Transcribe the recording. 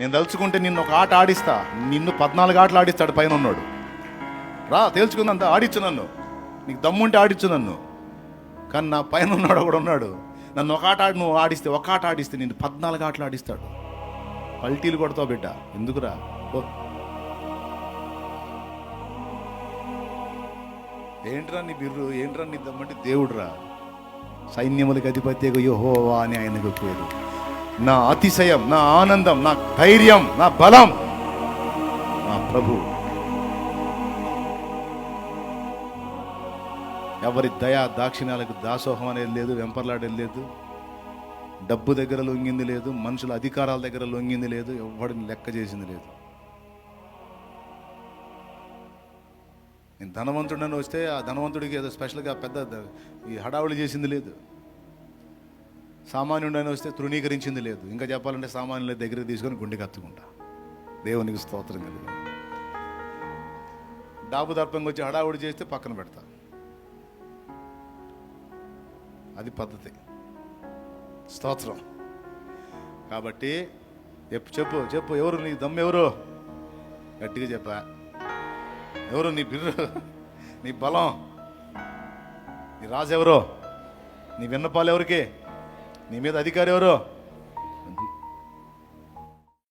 నేను తలుచుకుంటే నిన్ను ఒక ఆట ఆడిస్తా, నిన్ను 14 ఆటలు ఆడిస్తాడు పైన ఉన్నాడు. రా తేల్చుకుందంతా ఆడించు నన్ను, నీకు దమ్ముంటే ఆడించు నన్ను. కానీ నా పైన ఉన్నాడు కూడా ఉన్నాడు, నన్ను ఒక ఆట ఆడి నువ్వు ఆడిస్తే, ఒక ఆట ఆడిస్తే నిన్ను 14 ఆటలు ఆడిస్తాడు. పల్టీలు కొడతావు బిడ్డ, ఎందుకురా? ఏంట్రా నీ బిర్రు, ఏంట్రా నీ దమ్మంటే దేవుడురా. సైన్యములకు అధిపతి యెహోవా అని ఆయనకు పేరు. నా అతిశయం, నా ఆనందం, నా ధైర్యం, నా బలం నా ప్రభు. ఎవరి దయా దాక్షిణ్యాలకు దాసోహం అనేది లేదు, వెంపర్లాడేది లేదు, డబ్బు దగ్గర లొంగింది లేదు, మనుషుల అధికారాల దగ్గర లొంగింది లేదు, ఎవడిని లెక్క చేసింది లేదు. నేను ధనవంతుడని వస్తే ఆ ధనవంతుడికి ఏదో స్పెషల్గా పెద్ద ఈ హడావుడి చేసింది లేదు. సామాన్యుడని వస్తే తృణీకరించింది లేదు. ఇంకా చెప్పాలంటే సామాన్యుల దగ్గర తీసుకొని గుండెకి హత్తుకుంటా. దేవునికి స్తోత్రం కలిగి. డాబు దర్పంగా వచ్చి హడావుడి చేస్తే పక్కన పెడతా. అది పద్ధతి. స్తోత్రం. కాబట్టి చెప్పు చెప్పు, ఎవరు నీ దమ్ము, ఎవరు? గట్టిగా చెప్పా. ఎవరు నీ బిర్రు, నీ బలం, నీ రాజు ఎవరో, నీ విన్నపాలు ఎవరికి, నీ మీద అధికారి ఎవరో?